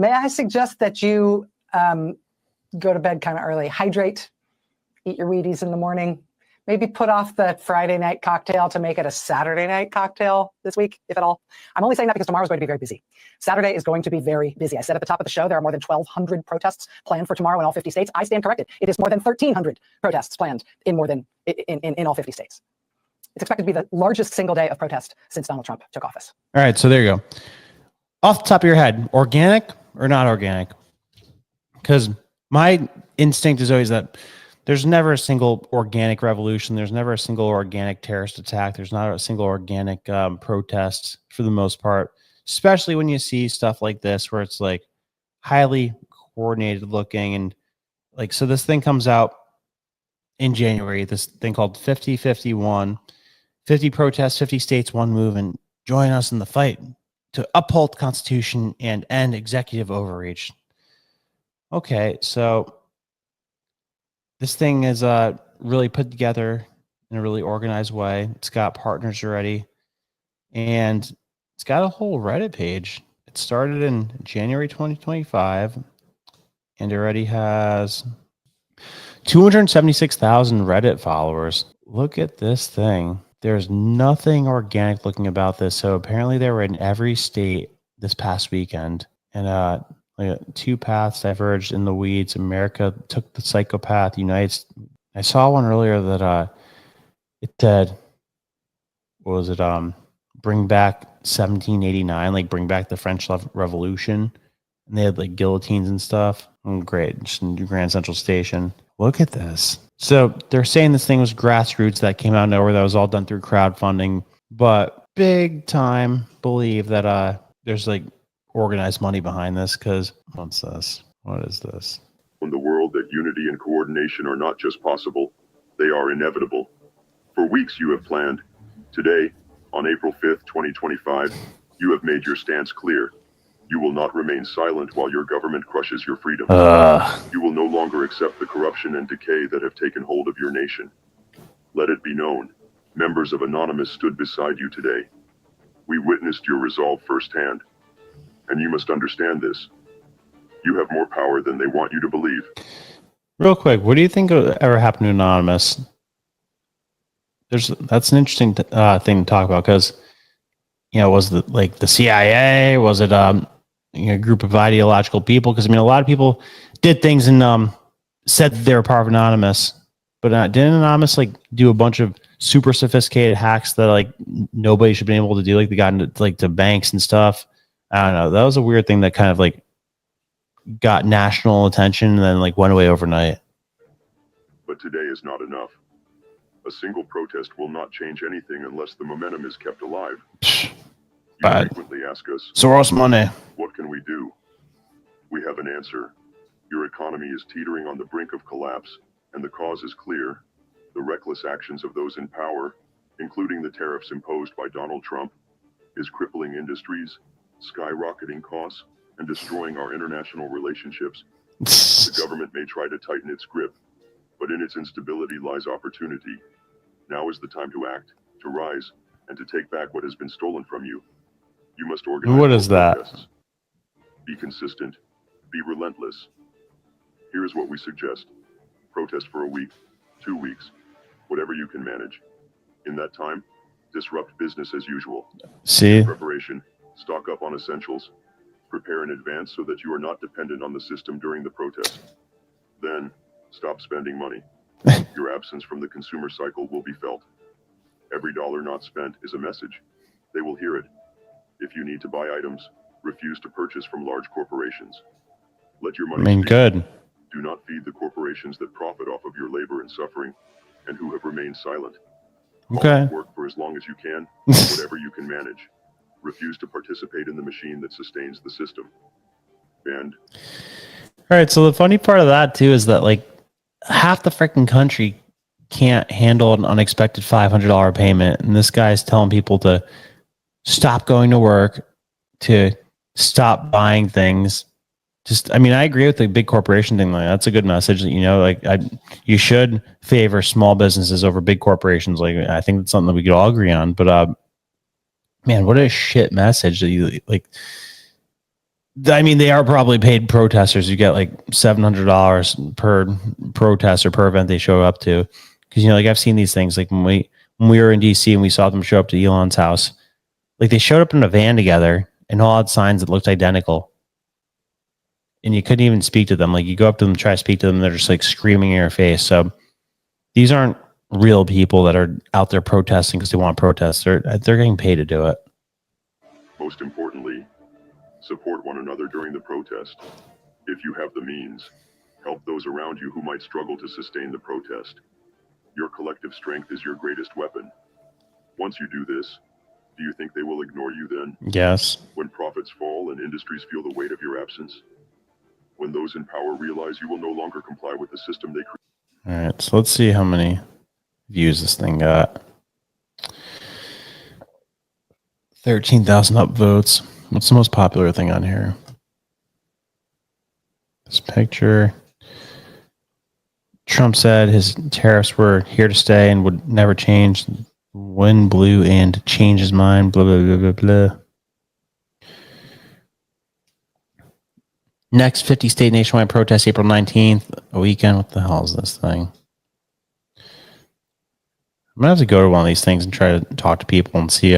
May I suggest that you go to bed kind of early, hydrate, eat your Wheaties in the morning, maybe put off the Friday night cocktail to make it a Saturday night cocktail this week, if at all. I'm only saying that because tomorrow's going to be very busy. Saturday is going to be very busy. I said at the top of the show, there are more than 1,200 protests planned for tomorrow in all 50 states. I stand corrected. It is more than 1,300 protests planned in all 50 states. It's expected to be the largest single day of protest since Donald Trump took office. All right, so there you go. Off the top of your head, organic or not organic? Because my instinct is always that there's never a single organic revolution. There's never a single organic terrorist attack. There's not a single organic protest for the most part, especially when you see stuff like this where it's like highly coordinated looking. And like, so this thing comes out in January, this thing called 50-51, 50 protests, 50 states, one movement. Join us in the fight to uphold the Constitution and end executive overreach. Okay, so this thing is really put together in a really organized way. It's got partners already, and it's got a whole Reddit page. It started in January 2025, and it already has 276,000 Reddit followers. Look at this thing. There's nothing organic looking about this. So apparently they were in every state this past weekend, and two paths diverged in the weeds. America took the psychopath. I saw one earlier that it said, what was it? Bring back 1789, like bring back the French Revolution. And they had like guillotines and stuff. Oh, great. Just in Grand Central Station. Look at this. So they're saying this thing was grassroots that came out of nowhere, that was all done through crowdfunding, but big time believe that there's like organized money behind this. Because what's this? What is this? In the world that unity and coordination are not just possible, they are inevitable. For weeks you have planned. Today, on April 5th, 2025, you have made your stance clear. You will not remain silent while your government crushes your freedom. You will no longer accept the corruption and decay that have taken hold of your nation. Let it be known, members of Anonymous stood beside you today. We witnessed your resolve firsthand. And you must understand this. You have more power than they want you to believe. Real quick, what do you think ever happened to Anonymous? That's an interesting thing to talk about, because, was it like the CIA? Was it a group of ideological people? Because a lot of people did things and said that they were part of Anonymous, but didn't Anonymous like do a bunch of super sophisticated hacks that like nobody should be able to do? Like they got into like to banks and stuff. I don't know. That was a weird thing that kind of like got national attention and then like went away overnight. But today is not enough. A single protest will not change anything unless the momentum is kept alive. You frequently ask us, Soros money. What can we do? We have an answer. Your economy is teetering on the brink of collapse, and the cause is clear. The reckless actions of those in power, including the tariffs imposed by Donald Trump, is crippling industries, skyrocketing costs, and destroying our international relationships. The government may try to tighten its grip, but in its instability lies opportunity. Now is the time to act, to rise, and to take back what has been stolen from you. You must organize. What is that? Protests. Be consistent. Be relentless. Here is what we suggest. Protest for a week, 2 weeks, whatever you can manage. In that time, disrupt business as usual. See? Preparation. Stock up on essentials. Prepare in advance so that you are not dependent on the system during the protest. Then, stop spending money. Your absence from the consumer cycle will be felt. Every dollar not spent is a message. They will hear it. If you need to buy items, refuse to purchase from large corporations. Let your money speak. Good. Do not feed the corporations that profit off of your labor and suffering, and who have remained silent. Okay. Work for as long as you can, whatever you can manage. Refuse to participate in the machine that sustains the system. And all right, so the funny part of that too is that like half the freaking country can't handle an unexpected $500 payment, and this guy's telling people to stop going to work, to stop buying things. I agree with the big corporation thing. Like that's a good message. You should favor small businesses over big corporations. Like I think that's something that we could all agree on. But man, what a shit message that you like. I mean, they are probably paid protesters. You get like $700 per protest or per event they show up to. Because, like I've seen these things, like when we were in DC and we saw them show up to Elon's house, like they showed up in a van together and all had signs that looked identical. And you couldn't even speak to them. Like you go up to them, try to speak to them, they're just like screaming in your face. So these aren't real people that are out there protesting because they want to protest. They're getting paid to do it. Most importantly, support one another during the protest. If you have the means, help those around you who might struggle to sustain the protest. Your collective strength is your greatest weapon. Once you do this, do you think they will ignore you then? Yes. When profits fall and industries feel the weight of your absence? When those in power realize you will no longer comply with the system they create? All right, so let's see how many views this thing got. 13,000 upvotes. What's the most popular thing on here? This picture. Trump said his tariffs were here to stay and would never change. Wind blew and changed his mind. Blah, blah, blah, blah, blah. Next 50-state nationwide protest, April 19th, a weekend. What the hell is this thing? I'm going to have to go to one of these things and try to talk to people and see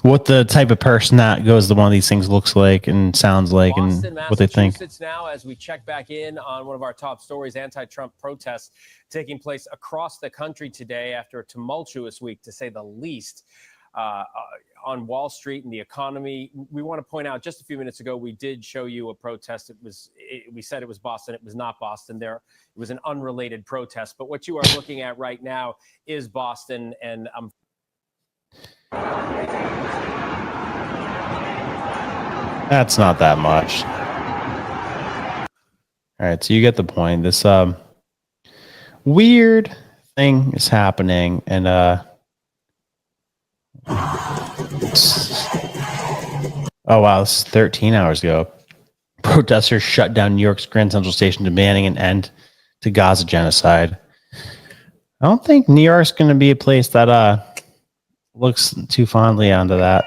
what the type of person that goes to one of these things looks like and sounds like Boston, and what they think. Now, as we check back in on one of our top stories, anti-Trump protests taking place across the country today after a tumultuous week, to say the least, on Wall Street and the economy. We want to point out, just a few minutes ago, we did show you a protest. We said it was Boston. It was not Boston. It was an unrelated protest. But what you are looking at right now is Boston, and That's not that much. All right, so you get the point. This weird thing is happening, and oh wow, this is 13 hours ago. Protesters shut down New York's Grand Central Station, demanding an end to Gaza genocide. I don't think New York's going to be a place that looks too fondly onto that.